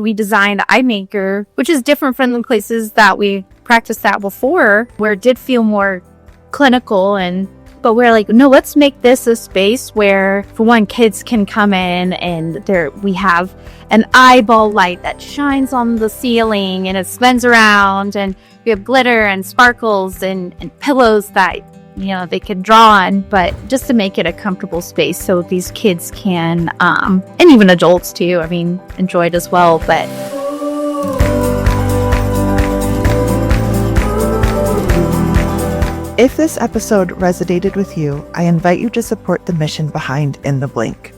We designed EYEMKR, which is different from the places that we practiced at before, where it did feel more clinical. But we're like, no, let's make this a space where, for one, kids can come in and we have an eyeball light that shines on the ceiling and it spins around, and we have glitter and sparkles and pillows that, they can draw on, but just to make it a comfortable space so these kids can, and even adults too, enjoy it as well. But if this episode resonated with you, I invite you to support the mission behind In the Blink.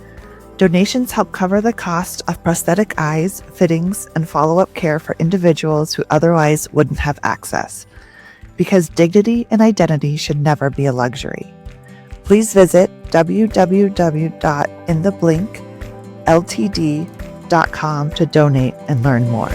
Donations help cover the cost of prosthetic eyes, fittings, and follow-up care for individuals who otherwise wouldn't have access. Because dignity and identity should never be a luxury. Please visit www.intheblinkltd.com to donate and learn more.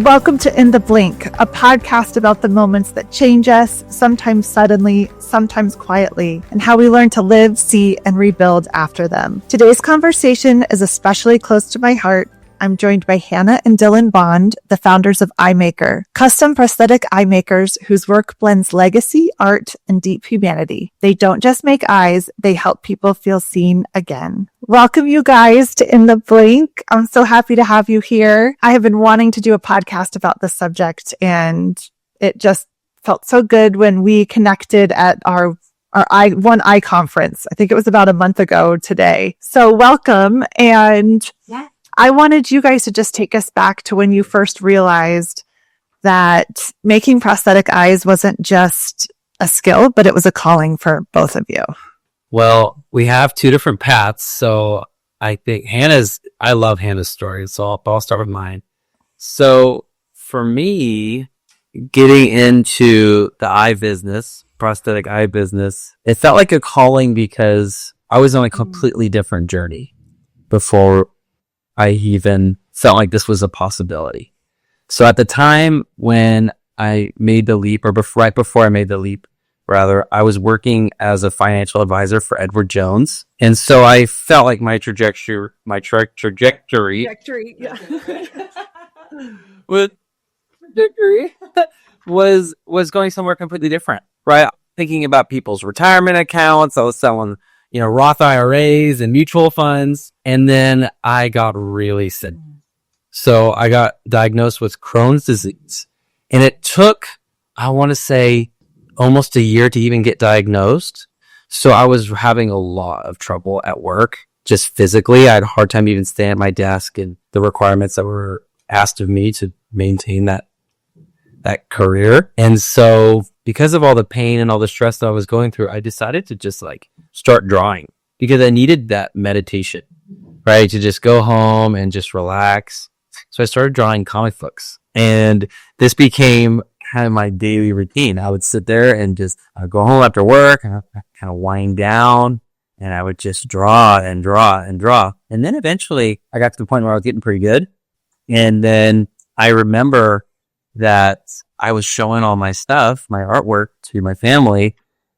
Welcome to In the Blink, a podcast about the moments that change us, sometimes suddenly, sometimes quietly, and how we learn to live, see, and rebuild after them. Today's conversation is especially close to my heart. I'm joined by Hannah and Dylan Bond, the founders of EYEMKR, custom prosthetic eye makers whose work blends legacy, art, and deep humanity. They don't just make eyes, they help people feel seen again. Welcome, you guys, to In the Blink. I'm so happy to have you here. I have been wanting to do a podcast about this subject, and it just felt so good when we connected at our One Eye conference. I think it was about a month ago today. So welcome. And I wanted you guys to just take us back to when you first realized that making prosthetic eyes wasn't just a skill, but it was a calling for both of you. Well, we have two different paths. So I think I love Hannah's story. So I'll start with mine. So for me, getting into the eye business, prosthetic eye business, it felt like a calling because I was on a completely different journey before I even felt like this was a possibility. So at the time when I made the leap, or right before I made the leap, rather, I was working as a financial advisor for Edward Jones. And so I felt like my trajectory was going somewhere completely different, right? Thinking about people's retirement accounts. I was selling Roth IRAs and mutual funds. And then I got really sick. So I got diagnosed with Crohn's disease. And it took, I want to say, almost a year to even get diagnosed. So I was having a lot of trouble at work, just physically. I had a hard time even staying at my desk, and the requirements that were asked of me to maintain that career. And so because of all the pain and all the stress that I was going through, I decided to just start drawing, because I needed that meditation, right? To just go home and just relax. So I started drawing comic books, and this became kind of my daily routine. I would sit there and I'd go home after work and I'd kind of wind down, and I would just draw and draw and draw. And then eventually I got to the point where I was getting pretty good. And then I remember that I was showing all my stuff, my artwork, to my family.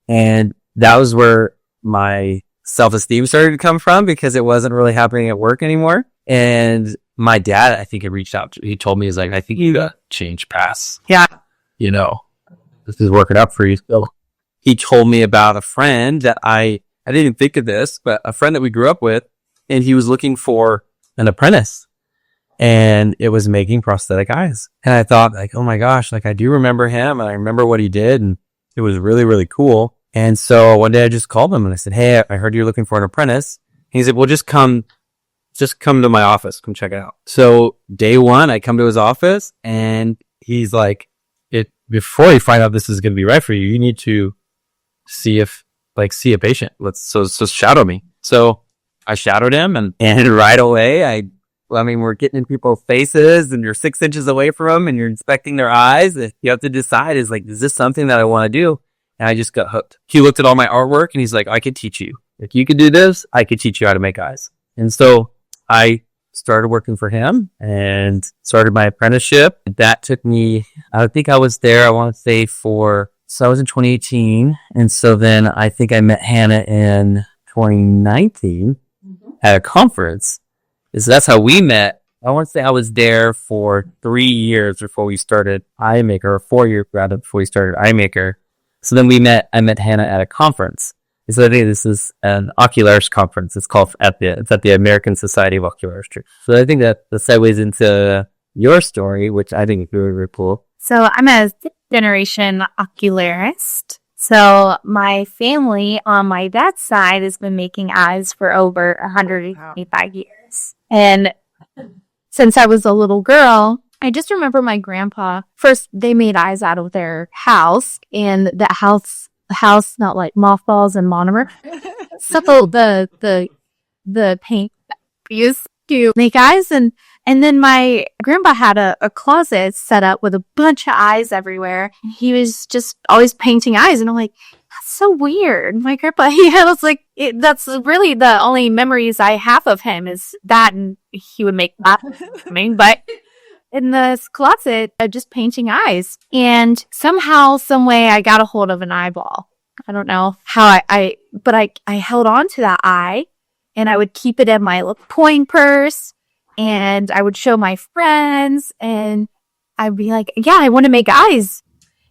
And that was where my self-esteem started to come from, because it wasn't really happening at work anymore. And my dad, I think, had reached out. He told me, he's like, I think you got to change paths. Yeah. This is working out for you. So he told me about a friend that I didn't even think of this, but a friend that we grew up with, and he was looking for an apprentice, and it was making prosthetic eyes. And I thought, oh my gosh, I do remember him, and I remember what he did, and it was really, really cool. And so one day I just called him and I said, hey, I heard you're looking for an apprentice. And he said, well, just come to my office, come check it out. So day one, I come to his office, and he's like, before you find out this is going to be right for you, you need to see a patient. So shadow me. So I shadowed him, and right away, we're getting in people's faces, and you're 6 inches away from them, and you're inspecting their eyes. You have to decide, is this something that I want to do? And I just got hooked. He looked at all my artwork, and he's like, I could teach you. If you could do this, I could teach you how to make eyes. And so I started working for him and started my apprenticeship. That took me, I think I was there, I want to say so I was in 2018. And so then I think I met Hannah in 2019 at a conference. So that's how we met. I want to say I was there for 3 years before we started EYEMKR, or 4 years rather before we started EYEMKR. So then I met Hannah at a conference. So I think this is an ocularist conference. It's at the American Society of Ocularists. So I think that segues into your story, which I think is really, really cool. So I'm a fifth-generation ocularist. So my family on my dad's side has been making eyes for over 125 years. And since I was a little girl, I just remember my grandpa, first they made eyes out of their house, and the house not like mothballs and monomer. So the paint used to make eyes, and then my grandpa had a closet set up with a bunch of eyes everywhere. He was just always painting eyes, and I'm like, that's so weird. My grandpa, was like, that's really the only memories I have of him is that, and he would make that. But in this closet, just painting eyes, and somehow, some way, I got a hold of an eyeball. I don't know how but I held on to that eye, and I would keep it in my little coin purse, and I would show my friends, and I'd be like, yeah, I want to make eyes.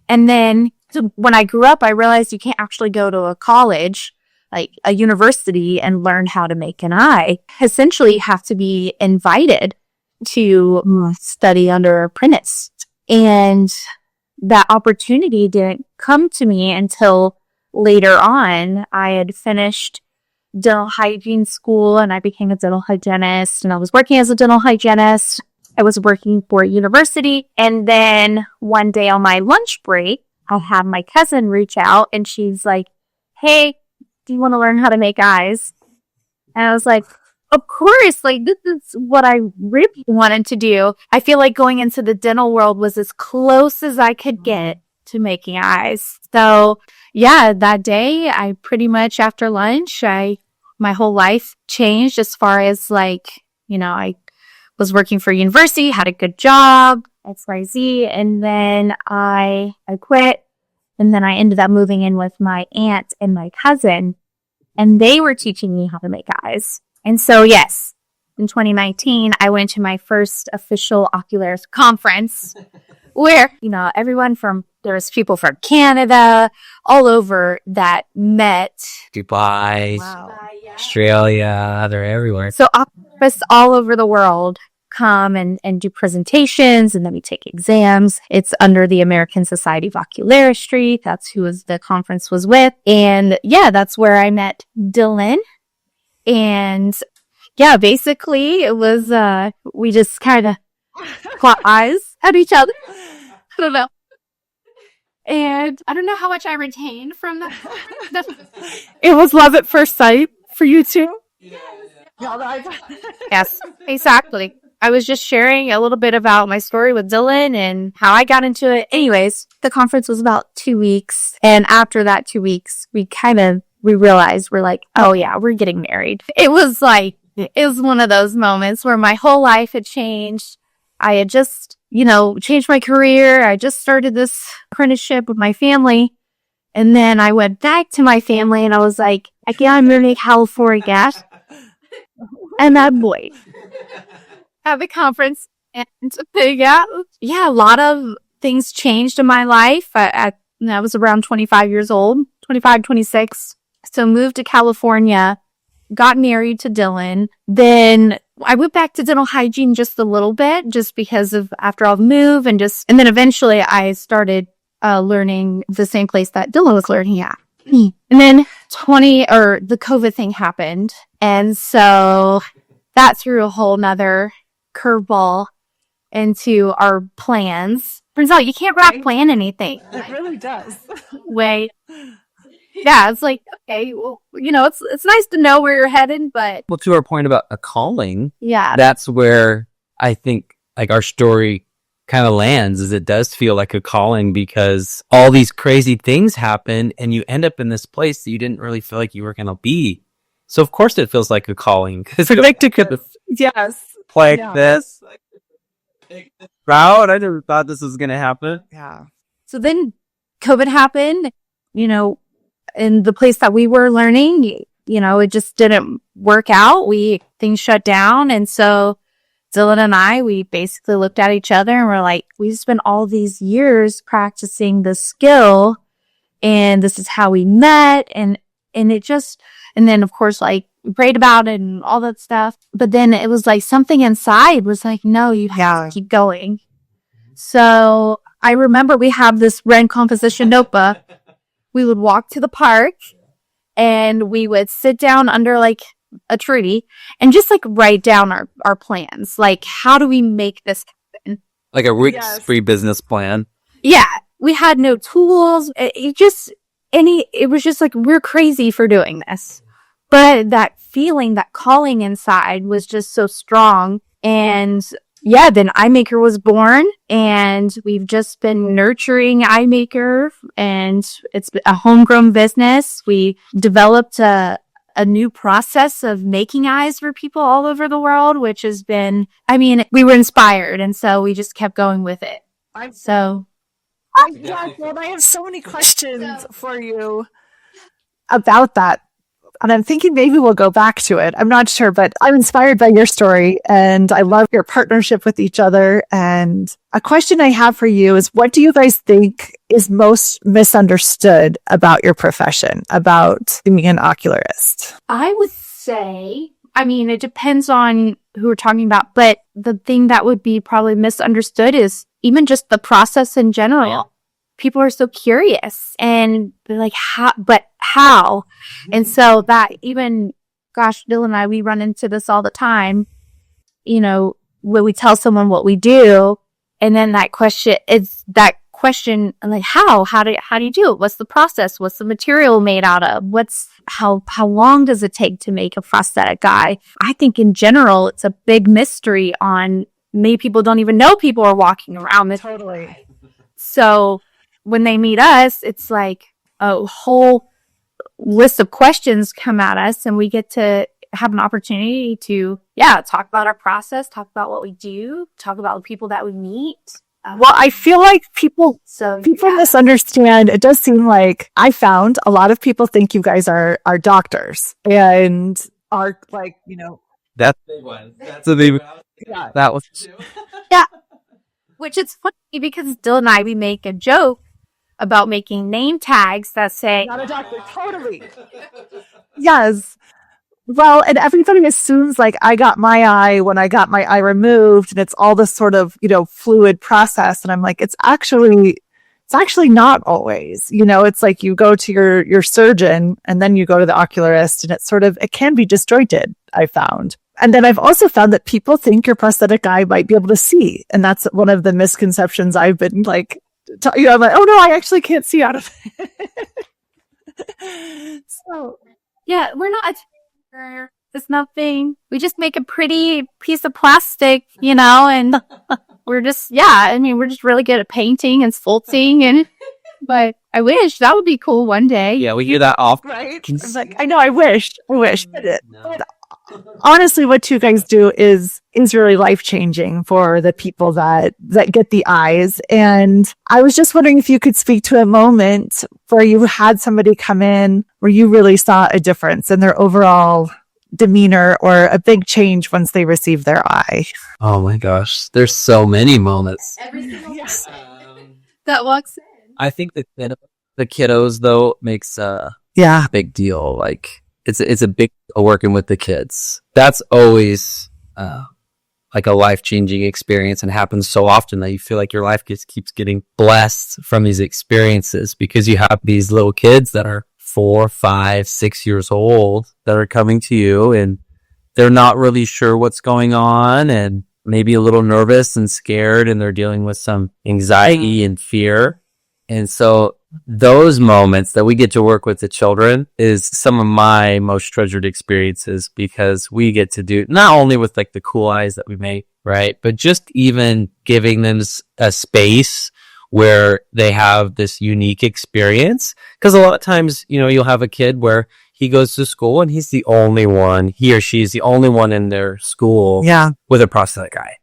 And then when I grew up, I realized you can't actually go to a college, like a university, and learn how to make an eye. Essentially, you have to be invited to study under an apprentice. And that opportunity didn't come to me until later on. I had finished dental hygiene school, and I became a dental hygienist, and I was working as a dental hygienist. I was working for a university, and then one day on my lunch break, I had my cousin reach out, and she's like, hey, do you want to learn how to make eyes? And I was like, of course, like, this is what I really wanted to do. I feel like going into the dental world was as close as I could get to making eyes. So yeah, that day, I pretty much after lunch, my whole life changed as far as like, I was working for university, had a good job, XYZ, and then I quit, and then I ended up moving in with my aunt and my cousin, and they were teaching me how to make eyes. And so, yes, in 2019, I went to my first official ocularist conference where, there was people from Canada, all over that met. Dubai, Australia, they're everywhere. So ocularists all over the world come and do presentations, and then we take exams. It's under the American Society of Ocularistry. That's who the conference was with. And yeah, that's where I met Dylan. And yeah, basically it was, we just kind of caught eyes at each other. I don't know. And I don't know how much I retained from that. It was love at first sight for you too? Yes, exactly. I was just sharing a little bit about my story with Dylan and how I got into it. Anyways, the conference was about 2 weeks. And after that 2 weeks, we realized we're like, oh yeah, we're getting married. It was one of those moments where my whole life had changed. I had just, changed my career. I just started this apprenticeship with my family. And then I went back to my family and I was like, I'm moving to California. And that boy at the conference. And yeah, a lot of things changed in my life. I was around 25 years old, 25, 26. So moved to California, got married to Dylan. Then I went back to dental hygiene just a little bit, just because of after I'll move and then eventually I started learning the same place that Dylan was learning at. And then the COVID thing happened. And so that threw a whole nother curveball into our plans. Turns out you can't plan anything. It really does. Wait. Yeah, it's like, okay, well, it's nice to know where you're headed, but... Well, to our point about a calling, yeah, that's where I think like our story kind of lands, is it does feel like a calling because all these crazy things happen and you end up in this place that you didn't really feel like you were going to be. So of course it feels like a calling because I like to play this route. I never thought this was going to happen. Yeah. So then COVID happened, in the place that we were learning, it just didn't work out. Things shut down. And so Dylan and I, we basically looked at each other and we're like, we've spent all these years practicing this skill, and this is how we met. And then of course, like, we prayed about it and all that stuff. But then it was like something inside was like, no, you have to keep going. So I remember we have this red composition notebook. We would walk to the park and we would sit down under like a tree and just like write down our plans. Like, how do we make this happen? Like a risk-free business plan. Yeah. We had no tools. It was just like, we're crazy for doing this. But that feeling, that calling inside was just so strong. And yeah, then EYEMKR was born, and we've just been nurturing EYEMKR, and it's a homegrown business. We developed a new process of making eyes for people all over the world, which has been, we were inspired, and so we just kept going with it. I have so many questions for you about that. And I'm thinking maybe we'll go back to it. I'm not sure, but I'm inspired by your story, and I love your partnership with each other. And a question I have for you is, what do you guys think is most misunderstood about your profession, about being an ocularist? I would say, it depends on who we're talking about, but the thing that would be probably misunderstood is even just the process in general. Yeah. People are so curious and they're like, how? And so that even, Dylan and I, we run into this all the time, when we tell someone what we do, and then that question, like, how do you do it? What's the process? What's the material made out of? How long does it take to make a prosthetic eye? I think in general, it's a big mystery on many people don't even know people are walking around this. Totally. So when they meet us, it's like a whole list of questions come at us, and we get to have an opportunity to, talk about our process, talk about what we do, talk about the people that we meet. Well, I feel like people misunderstand. It does seem like I found a lot of people think you guys are doctors and are like, That's a big one. That's a big one. Yeah. That was. Yeah. Which is funny because Dylan and I, we make a joke about making name tags that say, not a doctor. Totally. Yes. Well, and everybody assumes like I got my eye when I got my eye removed, and it's all this sort of, fluid process. And I'm like, it's actually not always, it's like you go to your surgeon and then you go to the ocularist, and it can be disjointed, I found. And then I've also found that people think your prosthetic eye might be able to see. And that's one of the misconceptions I've been like, I'm like, oh no, I actually can't see out of it. So yeah, we're not, it's nothing. We just make a pretty piece of plastic, and we're just, we're just really good at painting and sculpting, but I wish that would be cool one day. Yeah, we hear that often. Right? I'm like, I know, I wish. But honestly, what you guys do is really life-changing for the people that get the eyes. And I was just wondering if you could speak to a moment where you had somebody come in where you really saw a difference in their overall demeanor or a big change once they received their eye. Oh my gosh, there's so many moments. Every single person that walks in. I think the kiddos though makes a big deal. Like it's a big deal working with the kids. That's always like a life-changing experience, and happens so often that you feel like your life keeps getting blessed from these experiences, because you have these little kids that are 4, 5, 6 years old that are coming to you, and they're not really sure what's going on, and maybe a little nervous and scared, and they're dealing with some anxiety and fear. And so those moments that we get to work with the children is some of my most treasured experiences, because we get to do not only with like the cool eyes that we make, right, but just even giving them a space where they have this unique experience. Because a lot of times, you'll have a kid where he goes to school and he or she is the only one in their school with a prosthetic eye.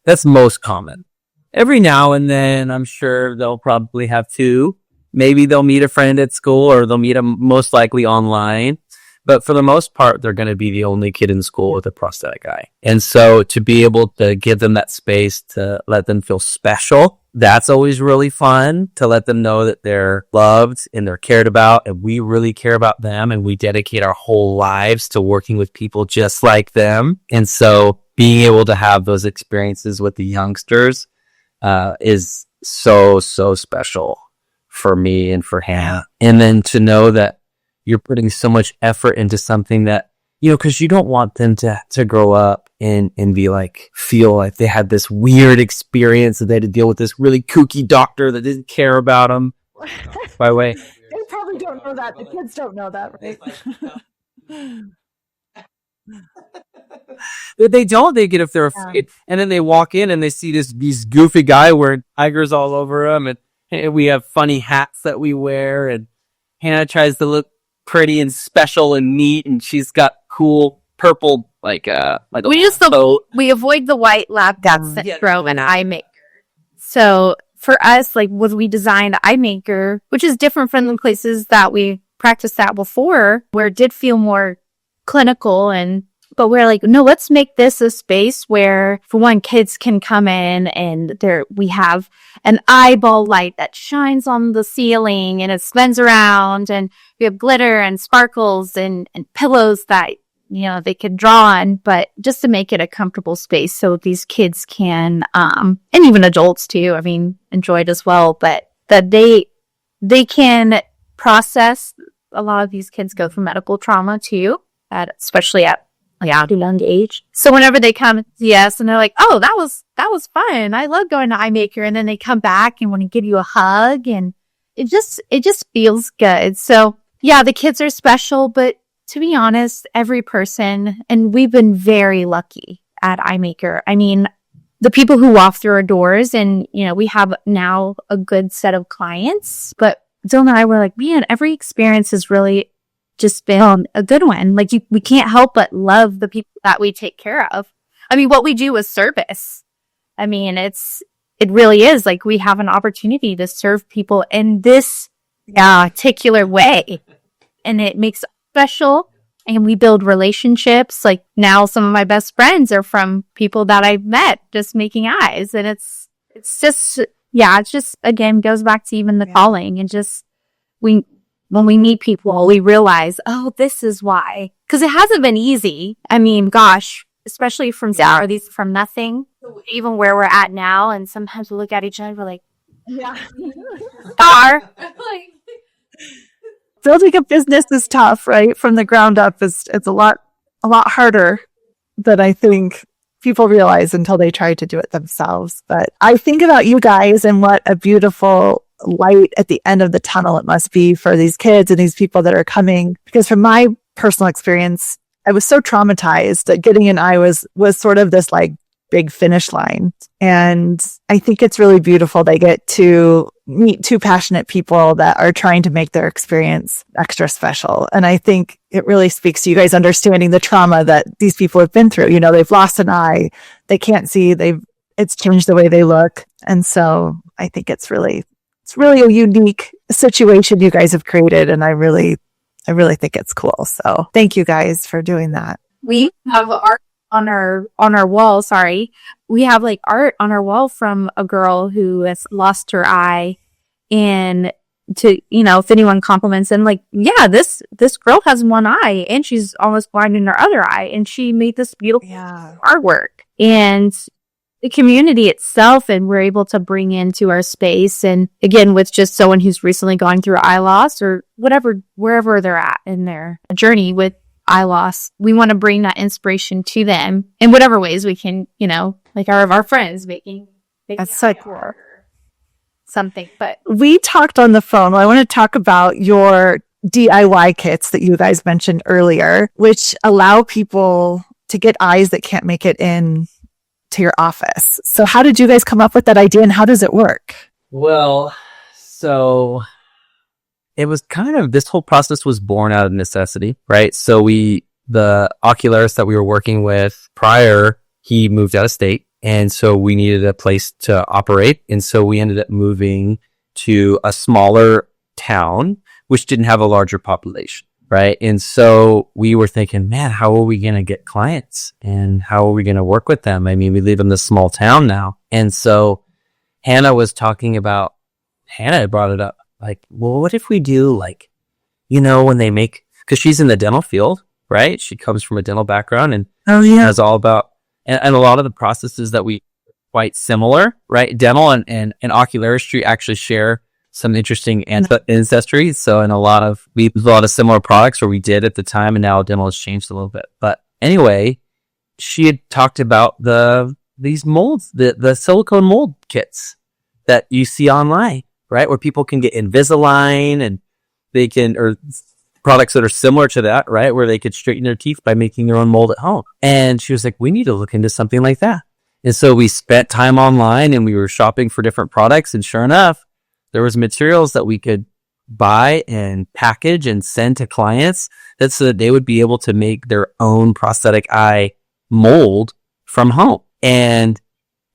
That's most common. Every now and then, I'm sure they'll probably have two. Maybe they'll meet a friend at school, or they'll meet them most likely online. But for the most part, they're going to be the only kid in school with a prosthetic eye. And so to be able to give them that space to let them feel special, that's always really fun, to let them know that they're loved and they're cared about, and we really care about them, and we dedicate our whole lives to working with people just like them. And so being able to have those experiences with the youngsters is so special for me and for Hannah. And then to know that you're putting so much effort into something that, because you don't want them to grow up and be like, feel like they had this weird experience, that they had to deal with this really kooky doctor that didn't care about them. By the way, they probably don't know that. The kids don't know that, right? They don't. They get if they're afraid, and then they walk in and they see these goofy guy wearing tigers all over them, and we have funny hats that we wear, and Hannah tries to look pretty and special and neat, and she's got cool purple we avoid the white lab death syndrome and EYEMKR. So for us, like when we designed EYEMKR, which is different from the places that we practiced that before, where it did feel more clinical, but we're like, no, let's make this a space where, for one, kids can come in and we have an eyeball light that shines on the ceiling and it spins around, and we have glitter and sparkles and pillows that, they could draw on, but just to make it a comfortable space so these kids can, and even adults too, enjoy it as well, but that they can process. A lot of these kids go through medical trauma too, especially at a young age. So whenever they come see us and they're like, oh, that was fun. I love going to EYEMKR. And then they come back and want to give you a hug, and it just feels good. So yeah, the kids are special, but to be honest, every person, and we've been very lucky at EYEMKR. The people who walk through our doors, and, we have now a good set of clients, but Dylan and I were like, man, every experience has really just been a good one. Like we can't help but love the people that we take care of. What we do is service. It really is like we have an opportunity to serve people in this particular way, and it makes it special. And we build relationships. Like now, some of my best friends are from people that I've met just making eyes, and it's just again goes back to even the calling, and just when we meet people, we realize, oh, this is why. Because it hasn't been easy. Gosh, especially from these from nothing, even where we're at now. And sometimes we look at each other, we're like, building a business is tough, right? From the ground up, it's a lot harder than I think people realize until they try to do it themselves. But I think about you guys and what a beautiful light at the end of the tunnel it must be for these kids and these people that are coming. Because from my personal experience, I was so traumatized that getting an eye was sort of this like big finish line. And I think it's really beautiful they get to meet two passionate people that are trying to make their experience extra special. And I think it really speaks to you guys understanding the trauma that these people have been through. They've lost an eye, they can't see, it's changed the way they look. And so I think it's really a unique situation you guys have created. And I really think it's cool. So thank you guys for doing that. We have art on our wall. We have like art on our wall from a girl who has lost her eye, and to, if anyone compliments and like, yeah, this girl has one eye and she's almost blind in her other eye, and she made this beautiful artwork. And the community itself, and we're able to bring into our space, and again, with just someone who's recently gone through eye loss or whatever, wherever they're at in their journey with eye loss, we want to bring that inspiration to them in whatever ways we can, like our friends making that's so cool. Something. But we talked on the phone. I want to talk about your DIY kits that you guys mentioned earlier, which allow people to get eyes that can't make it in to your office. So how did you guys come up with that idea, and how does it work? Well, so it was this whole process was born out of necessity, right? So the ocularist that we were working with prior, he moved out of state. And so we needed a place to operate. And so we ended up moving to a smaller town, which didn't have a larger population. right? And so we were thinking, man, how are we going to get clients and how are we going to work with them? I mean, we live in this small town now. And so Hannah brought it up, like, well, what if we do like, when they make, because she's in the dental field, right? She comes from a dental background and has all about, and a lot of the processes that we quite similar, right? Dental and ocularistry actually share some interesting ancestry. So we have a lot of similar products, or we did at the time, and now dental has changed a little bit. But anyway, she had talked about these molds, the silicone mold kits that you see online, right? Where people can get Invisalign and or products that are similar to that, right? Where they could straighten their teeth by making their own mold at home. And she was like, we need to look into something like that. And so we spent time online and we were shopping for different products. And sure enough, there was materials that we could buy and package and send to clients so that they would be able to make their own prosthetic eye mold from home. And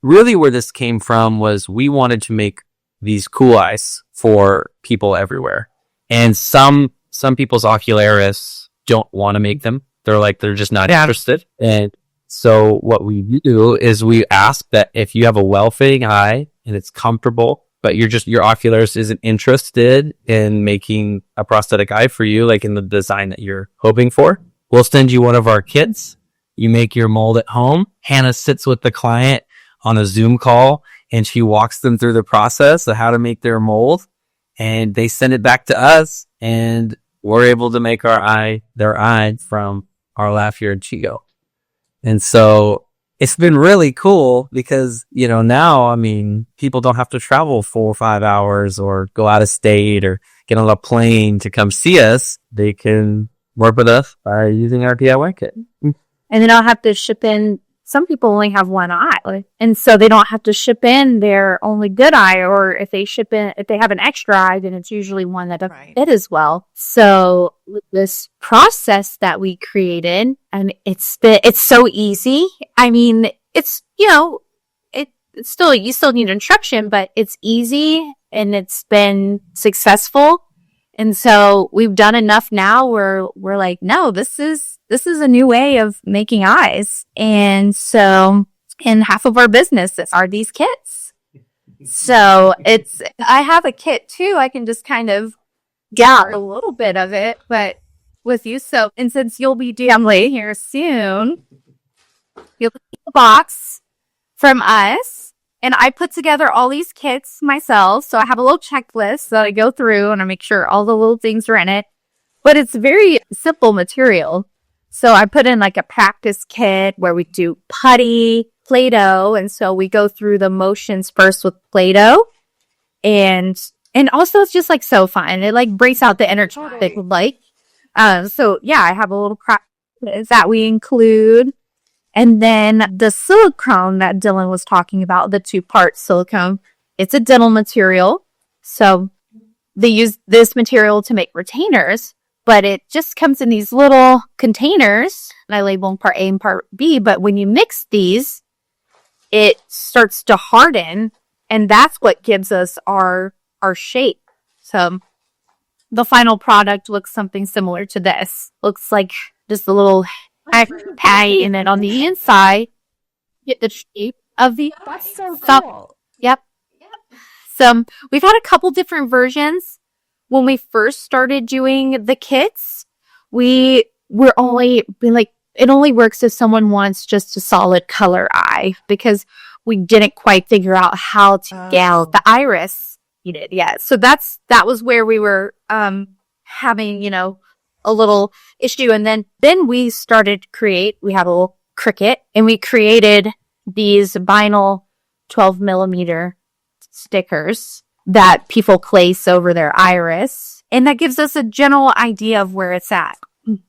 really where this came from was we wanted to make these cool eyes for people everywhere. And some people's ocularists don't want to make them. They're just not interested. And so what we do is we ask that if you have a well-fitting eye and it's comfortable, but your ocularist isn't interested in making a prosthetic eye for you, like in the design that you're hoping for, we'll send you one of our kits. You make your mold at home. Hannah sits with the client on a Zoom call and she walks them through the process of how to make their mold, and they send it back to us, and we're able to make their eye from our lab here in Chico. And so it's been really cool because, now, I mean, people don't have to travel 4 or 5 hours or go out of state or get on a plane to come see us. They can work with us by using our DIY kit. And they don't have to ship in. Some people only have one eye, and so they don't have to ship in their only good eye, or if they have an extra eye, then it's usually one that doesn't fit as well. So this process that we created, and it's so easy. I mean, it's, it's still, you still need instruction, but it's easy and it's been successful. And so we've done enough now where we're like, no, this is a new way of making eyes. And so, and half of our business are these kits. So I have a kit too. I can just kind of get a little bit of it, but with you. So, and since you'll be DMly here soon, you'll get a box from us. And I put together all these kits myself. So I have a little checklist that I go through and I make sure all the little things are in it. But it's very simple material. So I put in like a practice kit where we do putty, Play-Doh. And so we go through the motions first with Play-Doh. And also it's just like so fun. It like breaks out the inner traffic like. So yeah, I have a little practice that we include. And then the silicone that Dylan was talking about, the 2-part silicone, it's a dental material. So they use this material to make retainers, but it just comes in these little containers. And I label them part A and part B. But when you mix these, it starts to harden. And that's what gives us our shape. So the final product looks something similar to this. Looks like just a little patty, and then on the inside, get the shape of the. That's so cool. Yep. So we've had a couple different versions. When we first started doing the kits, it only works if someone wants just a solid color eye, because we didn't quite figure out how to get the iris needed yet. So that was where we were having, a little issue. And then we started we had a little Cricut, and we created these vinyl 12 millimeter stickers that people place over their iris. And that gives us a general idea of where it's at.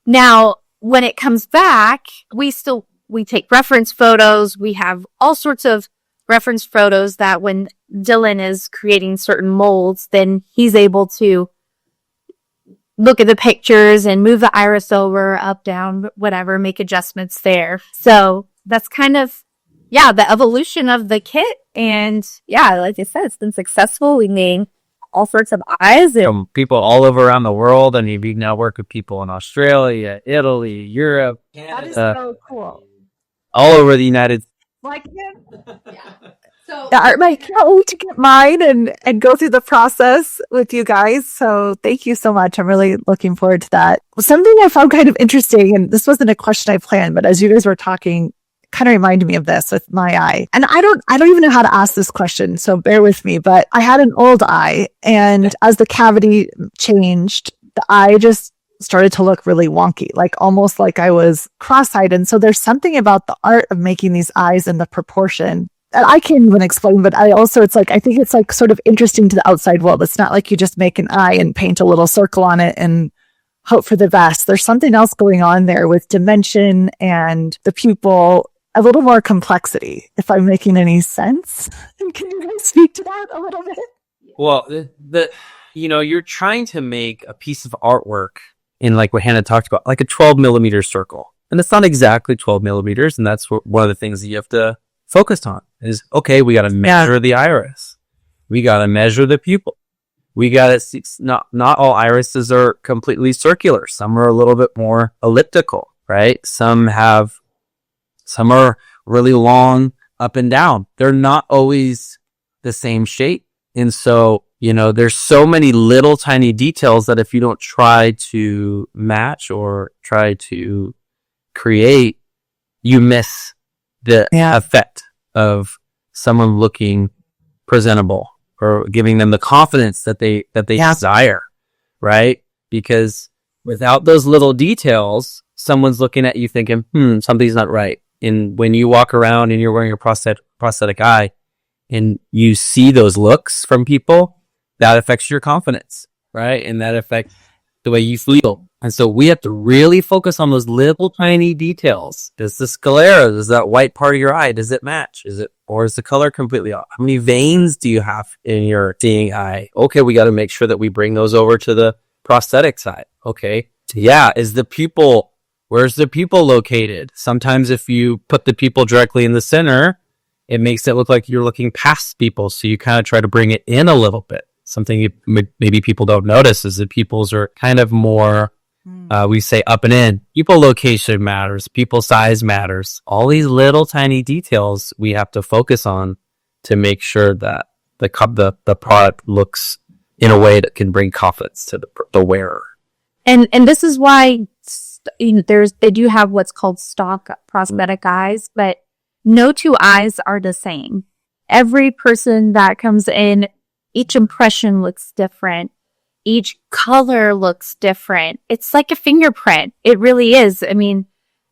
Now, when it comes back, we take reference photos. We have all sorts of reference photos that when Dylan is creating certain molds, then he's able to look at the pictures and move the iris over, up, down, whatever, make adjustments there. So that's kind of, the evolution of the kit. And like I said, it's been successful. We made all sorts of eyes. From people all over around the world, and you now work with people in Australia, Italy, Europe, That is Canada, so cool. all over the United States. Well, I can't wait to get mine and go through the process with you guys. So thank you so much. I'm really looking forward to that. Something I found kind of interesting, and this wasn't a question I planned, but as you guys were talking, kind of reminded me of this with my eye. And I don't even know how to ask this question, so bear with me, but I had an old eye, and as the cavity changed, the eye just started to look really wonky, like almost like I was cross-eyed. And so there's something about the art of making these eyes in the proportion that I can't even explain, but I think it's like sort of interesting to the outside world. It's not like you just make an eye and paint a little circle on it and hope for the best. There's something else going on there with dimension and the pupil, a little more complexity, if I'm making any sense. And can you guys speak to that a little bit? Well, you're trying to make a piece of artwork in, like what Hannah talked about, like a 12 millimeter circle. And it's not exactly 12 millimeters. And that's one of the things that you have to focus on is, okay, we got to measure the iris. We got to measure the pupil. We got to see, not all irises are completely circular. Some are a little bit more elliptical, right? Some are really long up and down. They're not always the same shape. And so, there's so many little tiny details that if you don't try to match or try to create, you miss the effect of someone looking presentable or giving them the confidence that they desire, right? Because without those little details, someone's looking at you thinking, something's not right. And when you walk around and you're wearing a prosthetic eye and you see those looks from people, that affects your confidence, right? And that affects the way you feel. And so we have to really focus on those little tiny details. Does the sclera, does that white part of your eye, does it match? Or is the color completely off? How many veins do you have in your seeing eye? Okay, we got to make sure that we bring those over to the prosthetic side. Okay. Yeah. Where's the pupil located? Sometimes if you put the pupil directly in the center, it makes it look like you're looking past people. So you kind of try to bring it in a little bit. Something maybe people don't notice is that pupils are kind of more, we say up and in. Pupil location matters. Pupil size matters. All these little tiny details we have to focus on to make sure that the product looks in a way that can bring confidence to the wearer. And this is why they do have what's called stock prosthetic eyes, but no two eyes are the same. Every person that comes in, each impression looks different. Each color looks different. It's like a fingerprint. It really is. I mean,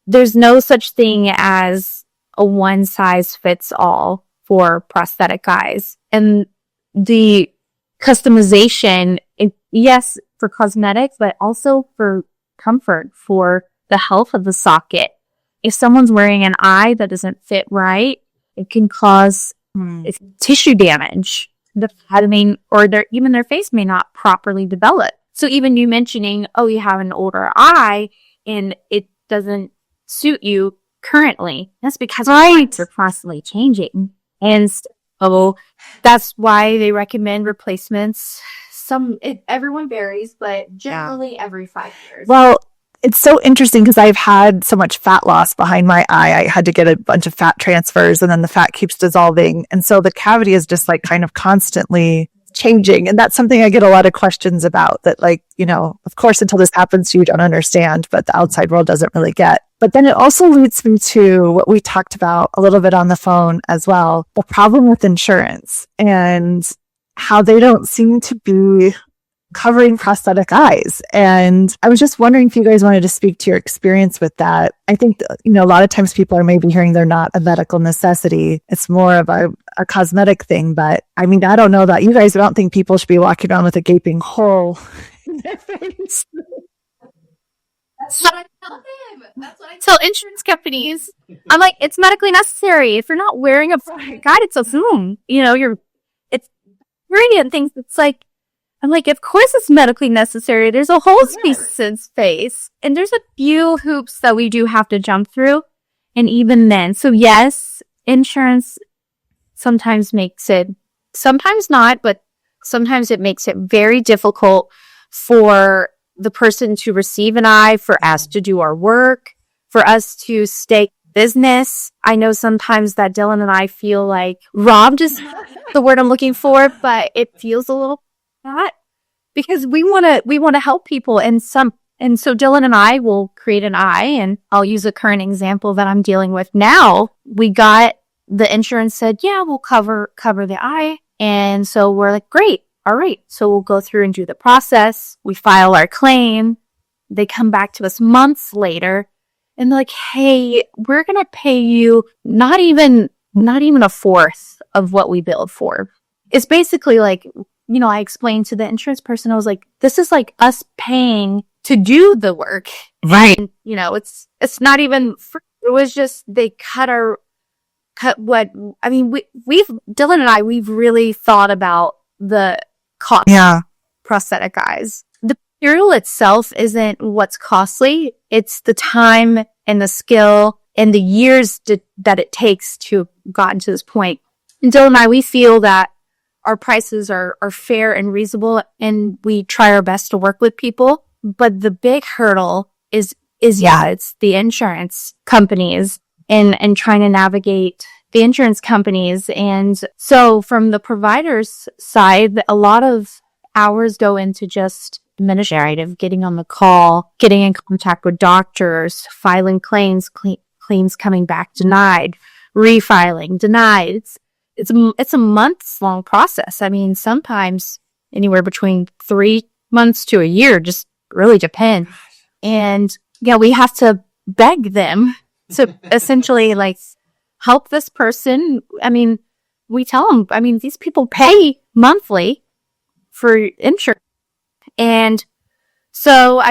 there's no such thing as a one size fits all for prosthetic eyes. And the customization, yes, for cosmetics, but also for comfort, for the health of the socket. If someone's wearing an eye that doesn't fit right, it can cause tissue damage. Or their face may not properly develop. So even you mentioning, you have an older eye and it doesn't suit you currently, that's because eyes are constantly changing. And so that's why they recommend replacements. Everyone varies, but generally every 5 years. Well, it's so interesting because I've had so much fat loss behind my eye. I had to get a bunch of fat transfers and then the fat keeps dissolving. And so the cavity is just like kind of constantly changing. And that's something I get a lot of questions about that, like, of course, until this happens to you, don't understand, but the outside world doesn't really get. But then it also leads me to what we talked about a little bit on the phone as well, the problem with insurance and how they don't seem to be covering prosthetic eyes. And I was just wondering if you guys wanted to speak to your experience with that. I think, a lot of times people are maybe hearing they're not a medical necessity. It's more of a cosmetic thing. But I mean, I don't know about you guys, but I don't think people should be walking around with a gaping hole in their face. That's what I tell them. That's what I tell insurance companies. I'm like, it's medically necessary. If you're not wearing a guide, it's assumed. It's brilliant things. It's like, I'm like, of course it's medically necessary. There's a whole species face. And there's a few hoops that we do have to jump through. And even then, so yes, insurance sometimes makes it, sometimes not, but sometimes it makes it very difficult for the person to receive an eye, for us to do our work, for us to stay business. I know sometimes that Dylan and I feel like robbed is the word I'm looking for, but it feels a little that because we want to help people, and so Dylan and I will create an eye, and I'll use a current example that I'm dealing with now. We got the insurance said, yeah, we'll cover the eye. And so we're like, great. All right. So we'll go through and do the process. We file our claim. They come back to us months later and they're like, hey, we're going to pay you not even a fourth of what we billed for. It's basically like, I explained to the insurance person, I was like, this is like us paying to do the work. Right. And, it's not even free. It was just, they Dylan and I, we've really thought about the cost of prosthetic eyes. The material itself isn't what's costly. It's the time and the skill and the years that it takes to have gotten to this point. And Dylan and I, we feel that our prices are fair and reasonable, and we try our best to work with people. But the big hurdle is it's the insurance companies and trying to navigate the insurance companies. And so from the provider's side, a lot of hours go into just administrative, getting on the call, getting in contact with doctors, filing claims coming back denied, refiling, denied. It's a months long process. I mean, sometimes anywhere between 3 months to a year, just really depends. And we have to beg them to essentially like help this person. I mean, we tell them, these people pay monthly for insurance. And so,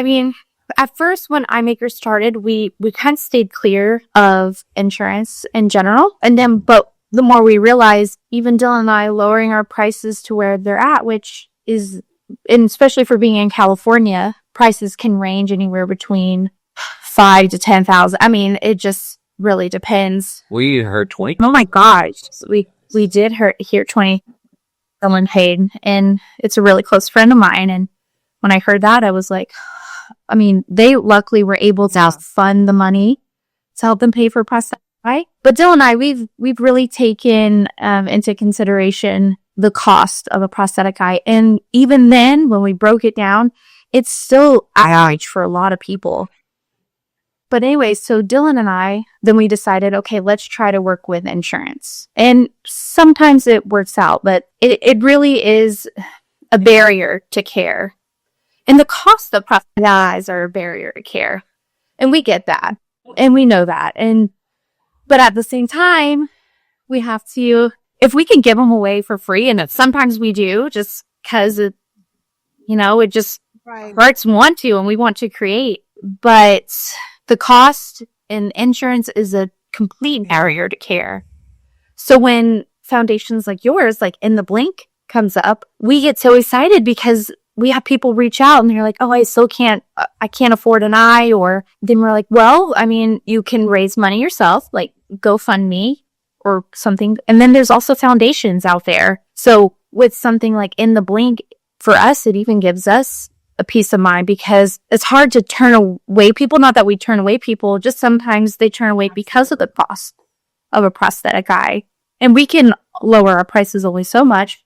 at first when EYEMKR started, we kind of stayed clear of insurance in general. And then, but the more we realized, even Dylan and I lowering our prices to where they're at, which is, and especially for being in California, prices can range anywhere between 5 to 10,000. It just really depends. We heard 20. Oh my gosh. So we did hear 20 someone paid, and it's a really close friend of mine. And when I heard that, I was like, they luckily were able to fund the money to help them pay for prosthetic eye. But Dylan and I, we've really taken into consideration the cost of a prosthetic eye. And even then, when we broke it down, it's still ouch for a lot of people. But anyway, so Dylan and I, then we decided, okay, let's try to work with insurance. And sometimes it works out, but it really is a barrier to care. And the cost of prosthetic eyes are a barrier to care. And we get that. And we know that. But at the same time, we have to, if we can give them away for free, and sometimes we do, just because it just hurts want to, and we want to create. But the cost in insurance is a complete barrier to care. So when foundations like yours, like In the Blink, comes up, we get so excited because we have people reach out and they're like, oh, I can't afford an eye. Or then we're like, well, you can raise money yourself, like GoFundMe or something. And then there's also foundations out there. So with something like In the Blink, for us, it even gives us a peace of mind, because it's hard to turn away people. Not that we turn away people, just sometimes they turn away because of the cost of a prosthetic eye. And we can lower our prices only so much.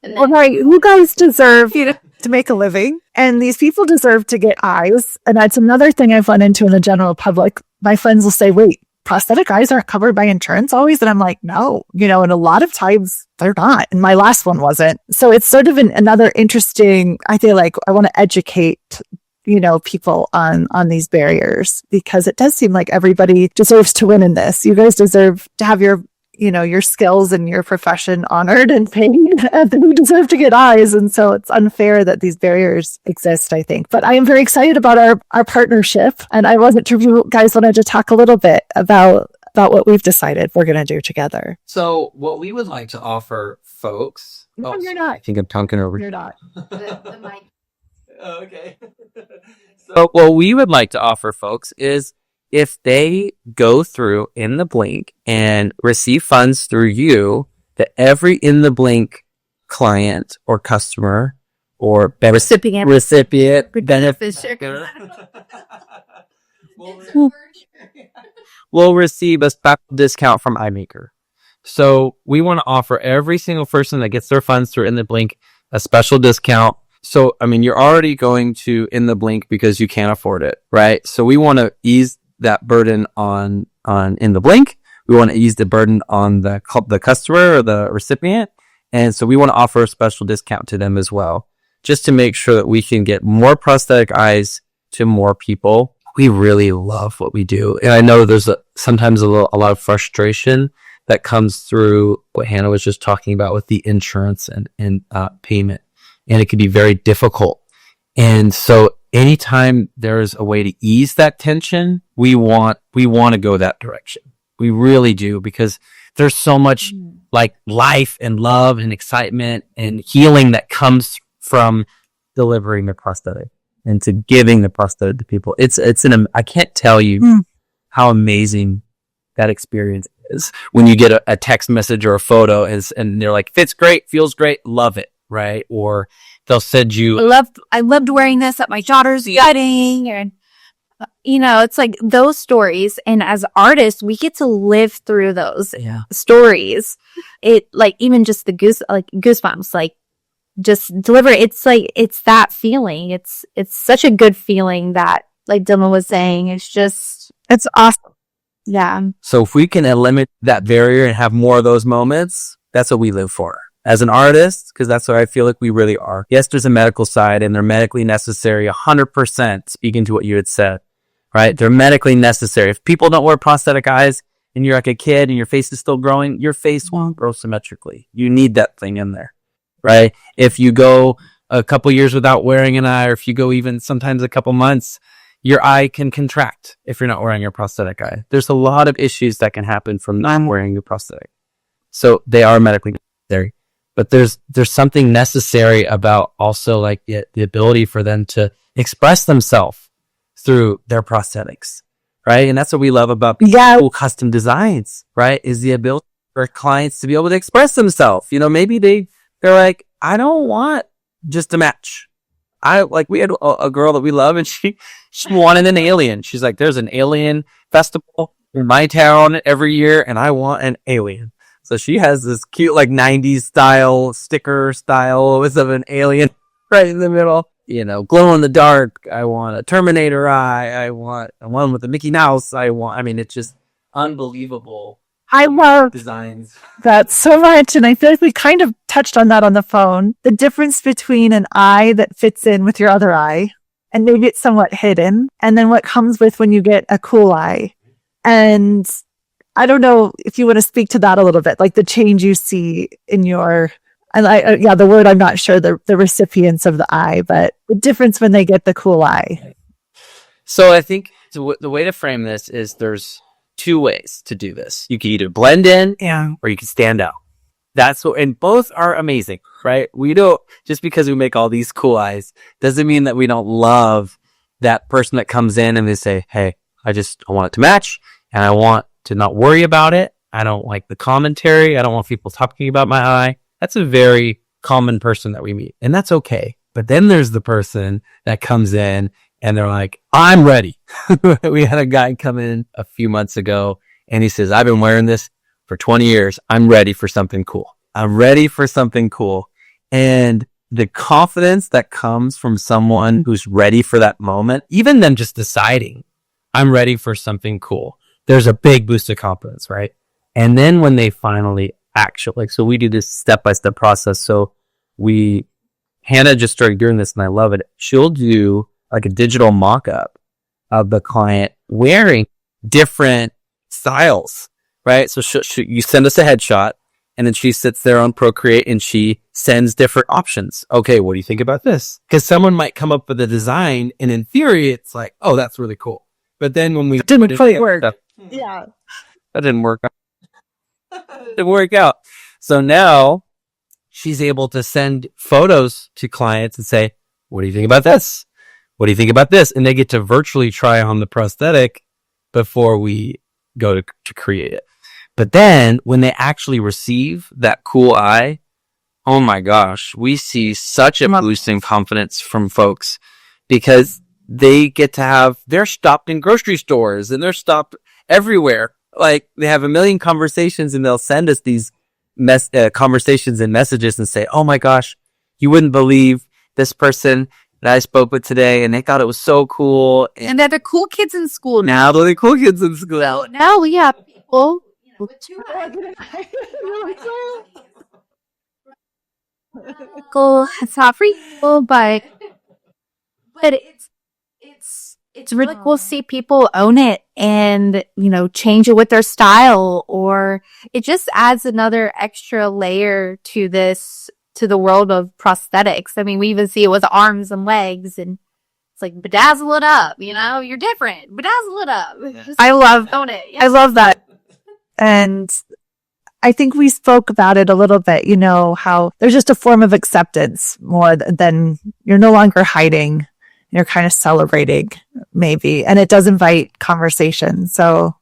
Well, right, you guys deserve to make a living, and these people deserve to get eyes. And that's another thing I've run into in the general public. My friends will say, wait, prosthetic eyes are covered by insurance always? And I'm like, no, and a lot of times they're not. And my last one wasn't. So it's sort of another interesting, I feel like I want to educate, people on these barriers, because it does seem like everybody deserves to win in this. You guys deserve to have your skills and your profession honored and paid, and then you deserve to get eyes. And so it's unfair that these barriers exist, I think. But I am very excited about our partnership. And I wasn't sure if you guys wanted to talk a little bit about what we've decided we're going to do together. So what we would like to offer folks... No, you're not. I think I'm talking over. You're not. The mic. Oh, okay. So what we would like to offer folks is, if they go through In the Blink and receive funds through you, that every In the Blink client or customer or Recipient. benefit will receive a special discount from EYEMKR. So we want to offer every single person that gets their funds through In the Blink a special discount. So, I mean, you're already going to In the Blink because you can't afford it, right? So we want to ease that burden on In the Blink. We want to ease the burden on the customer or the recipient. And so we want to offer a special discount to them as well, just to make sure that we can get more prosthetic eyes to more people. We really love what we do. And I know there's sometimes a lot of frustration that comes through what Hannah was just talking about with the insurance and payment. And it can be very difficult. And so anytime there's a way to ease that tension, we want to go that direction. We really do, because there's so much like life and love and excitement and healing that comes from delivering the prosthetic and to giving the prosthetic to people. I can't tell you how amazing that experience is when you get a text message or a photo and they're like, fits great, feels great, love it, right? Or they'll send you, I loved wearing this at my daughter's wedding, and it's like those stories. And as artists, we get to live through those stories. It like even just the goosebumps, like just deliver. It's like it's that feeling. It's such a good feeling that, like Dylan was saying, it's awesome. Yeah. So if we can eliminate that barrier and have more of those moments, that's what we live for as an artist, because that's what I feel like we really are. Yes, there's a medical side and they're medically necessary 100%, speaking to what you had said, right? They're medically necessary. If people don't wear prosthetic eyes and you're like a kid and your face is still growing, your face won't grow symmetrically. You need that thing in there, right? If you go a couple years without wearing an eye, or if you go even sometimes a couple months, your eye can contract if you're not wearing your prosthetic eye. There's a lot of issues that can happen from not wearing your prosthetic. So they are medically necessary. But there's something necessary about also like the ability for them to express themselves through their prosthetics, right? And that's what we love about cool custom designs, right? Is the ability for clients to be able to express themselves. Maybe they're like, I don't want just a match. We had a girl that we love, and she wanted an alien. She's like, there's an alien festival in my town every year, and I want an alien. So she has this cute, like 90s style sticker style with an alien right in the middle. Glow in the dark. I want a Terminator eye. I want one with a Mickey Mouse. It's just unbelievable. I love designs that so much. And I feel like we kind of touched on that on the phone. The difference between an eye that fits in with your other eye, and maybe it's somewhat hidden, and then what comes with when you get a cool eye. And I don't know if you want to speak to that a little bit, like the change you see in the word, I'm not sure, the recipients of the eye, but the difference when they get the cool eye. So I think the way to frame this is there's two ways to do this. You can either blend in or you can stand out. And both are amazing, right? We don't, just because we make all these cool eyes doesn't mean that we don't love that person that comes in and they say, hey, I want it to match and I want to not worry about it. I don't like the commentary. I don't want people talking about my eye. That's a very common person that we meet, and that's okay. But then there's the person that comes in and they're like, I'm ready. We had a guy come in a few months ago and he says, I've been wearing this for 20 years. I'm ready for something cool. And the confidence that comes from someone who's ready for that moment, even them just deciding, I'm ready for something cool, there's a big boost of confidence, right? And then when they finally so we do this step-by-step process. So Hannah just started doing this and I love it. She'll do like a digital mock-up of the client wearing different styles, right? So you send us a headshot and then she sits there on Procreate and she sends different options. Okay, what do you think about this? Because someone might come up with a design and in theory, it's like, oh, that's really cool. But then when we didn't quite work. That didn't work out. Didn't work out. So now she's able to send photos to clients and say, what do you think about this? What do you think about this? And they get to virtually try on the prosthetic before we go to create it. But then when they actually receive that cool eye, Oh my gosh, we see such a boost in confidence from folks because they get to have, they're stopped in grocery stores and they're stopped everywhere. Like they have a million conversations and they'll send us these conversations and messages and say, oh my gosh, you wouldn't believe this person that I spoke with today and they thought it was so cool. And they're the cool kids in school Now they're the cool kids in school. So now we have people. It's not for you, but it's really cool to see people own it and, you know, change it with their style, or it just adds another extra layer to the world of prosthetics. I mean, we even see it with arms and legs, and it's like, bedazzle it up, you know, you're different, bedazzle it up. I love own it. I love that. And I think we spoke about it a little bit, you know, how there's just a form of acceptance more than you're no longer hiding. You're kind of celebrating, maybe. And it does invite conversation. So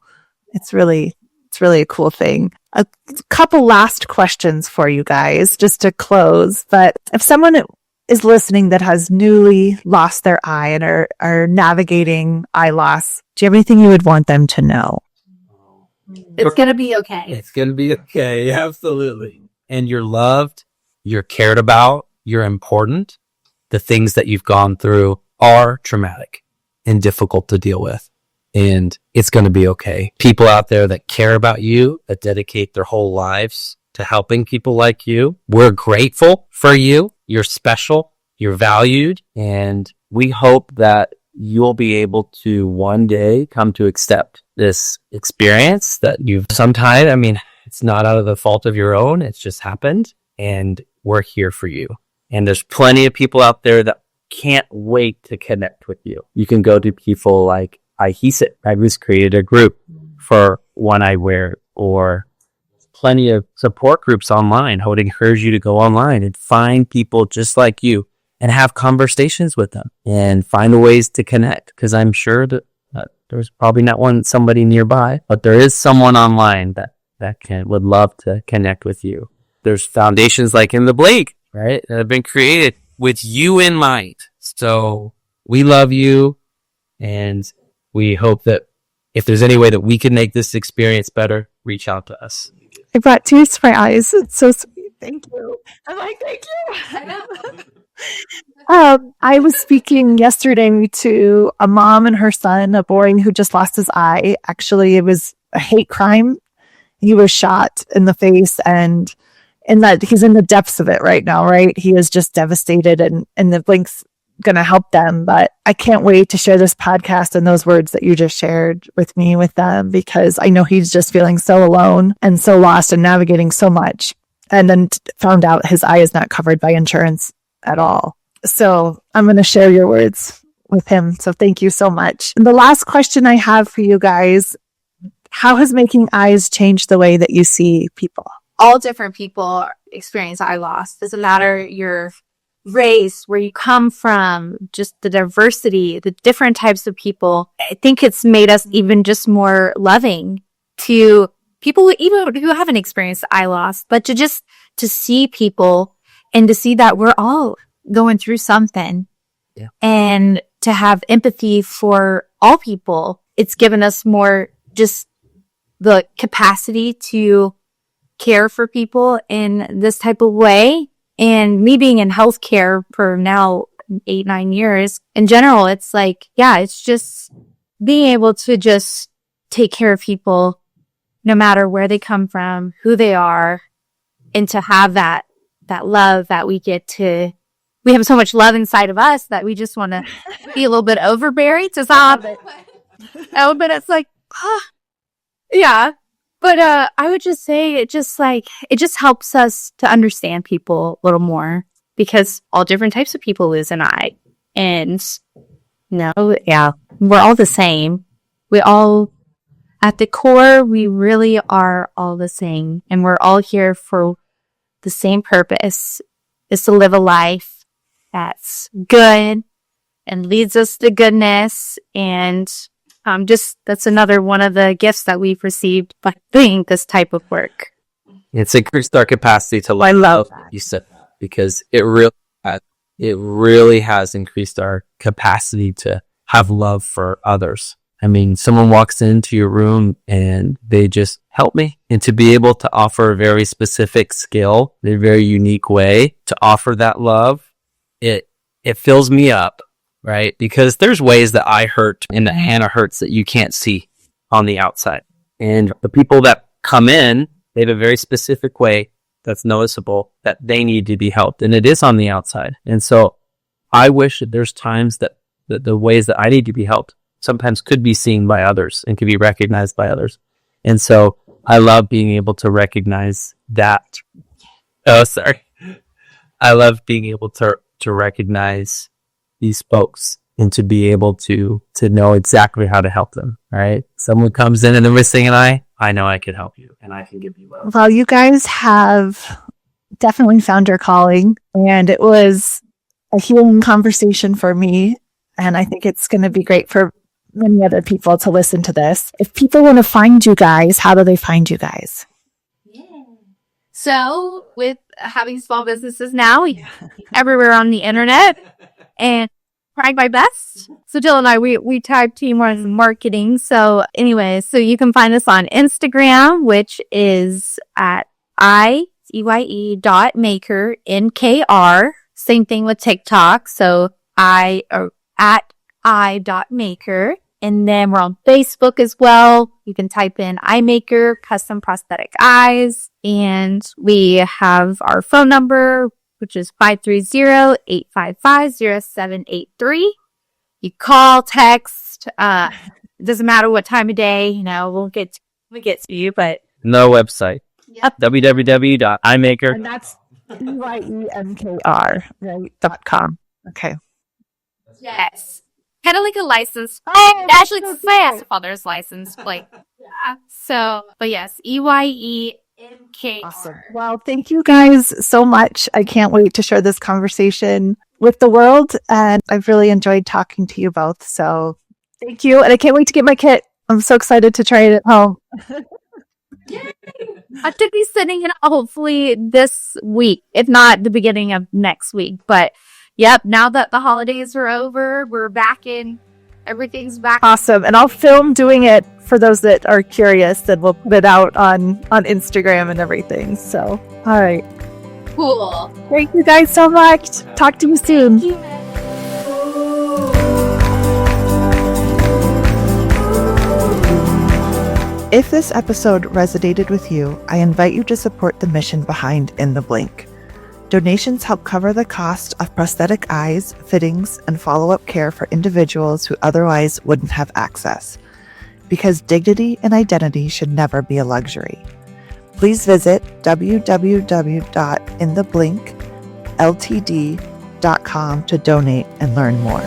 it's really a cool thing. A couple last questions for you guys just to close. But if someone is listening that has newly lost their eye and are navigating eye loss, do you have anything you would want them to know? It's going to be okay. It's going to be okay. Absolutely. And you're loved. You're cared about. You're important. The things that you've gone through are traumatic and difficult to deal with. And it's going to be okay. People out there that care about you, that dedicate their whole lives to helping people like you, we're grateful for you. You're special. You're valued. And we hope that you'll be able to one day come to accept this experience that you've sometimes, I mean, it's not out of the fault of your own. It's just happened. And we're here for you. And there's plenty of people out there that can't wait to connect with you. You can go to people like EYEMKR. I've just created a group for One Eye Wear, or plenty of support groups online. I would encourage you to go online and find people just like you and have conversations with them and find ways to connect. Because I'm sure that there's probably not somebody nearby, but there is someone online that would love to connect with you. There's foundations like In the Blink, right, that have been created with you in mind. So we love you, and we hope that if there's any way that we can make this experience better, reach out to us. I brought tears to my eyes. It's so sweet. Thank you. I'm like, thank you. I was speaking yesterday to a mom and her son, a boy who just lost his eye. Actually, it was a hate crime. He was shot in the face, and in that he's in the depths of it right now, right? He is just devastated, and the Blink's going to help them. But I can't wait to share this podcast and those words that you just shared with me with them, because I know he's just feeling so alone and so lost and navigating so much. And then found out his eye is not covered by insurance at all. So I'm going to share your words with him. So thank you so much. And the last question I have for you guys, how has making eyes changed the way that you see people? All different people experience eye loss. Doesn't matter your race, where you come from, just the diversity, the different types of people. I think it's made us even just more loving to people even who haven't experienced eye loss, but to see people and to see that we're all going through something. Yeah. And to have empathy for all people. It's given us more just the capacity to care for people in this type of way. And me being in healthcare for now 8-9 years, in general, it's like, yeah, it's just being able to just take care of people no matter where they come from, who they are, and to have that love that we have so much love inside of us that we just want to be a little bit overbearing to stop it. Oh, but it's like, yeah. But I would just say it just helps us to understand people a little more, because all different types of people lose an eye. And we're all the same. We all, at the core, we really are all the same. And we're all here for the same purpose, is to live a life that's good and leads us to goodness. And that's another one of the gifts that we've received by doing this type of work. It's increased our capacity to love. I love that. You said that. because it really has increased our capacity to have love for others. I mean, someone walks into your room and they just help me. And to be able to offer a very specific skill in a very unique way to offer that love, it fills me up, right? Because there's ways that I hurt and that Hannah hurts that you can't see on the outside. And the people that come in, they have a very specific way that's noticeable that they need to be helped. And it is on the outside. And so I wish that there's times that the ways that I need to be helped sometimes could be seen by others and could be recognized by others. And so I love being able to recognize that. Oh, sorry. I love being able to recognize these folks and to be able to know exactly how to help them, right? Someone comes in and they're missing an eye. I know I can help you and I can give you love. Well, you guys have definitely found your calling, and it was a healing conversation for me. And I think it's going to be great for many other people to listen to this. If people want to find you guys, how do they find you guys? So with having small businesses now, everywhere on the internet, and trying my best. So Jill and I, we tag team on marketing. So anyway, so you can find us on Instagram, which is at EYE.MKR, NKR. Same thing with TikTok. So at I.MKR. And then we're on Facebook as well. You can type in EYEMKR, custom prosthetic eyes. And we have our phone number, which is 530-855-0783. You call, text, it doesn't matter what time of day, we'll get to you, but No website. Yep. www.EYEMKR. And that's EYEMKR, right? .com. Okay. yes. Kind of like a license. Oh, Actually, it's my father's license plate. Yeah. So, but yes, EYEMKR. Awesome. Well, thank you guys so much. I can't wait to share this conversation with the world. And I've really enjoyed talking to you both. So thank you. And I can't wait to get my kit. I'm so excited to try it at home. I should be sending it hopefully this week, if not the beginning of next week. But yep, now that the holidays are over, we're back in. Everything's back. Awesome. And I'll film doing it for those that are curious, and we'll put it out on Instagram and everything. So, all right. Cool. Thank you guys so much. Talk to you soon. Thank you. If this episode resonated with you, I invite you to support the mission behind In the Blink. Donations help cover the cost of prosthetic eyes, fittings, and follow-up care for individuals who otherwise wouldn't have access. Because dignity and identity should never be a luxury. Please visit www.intheblinkltd.com to donate and learn more.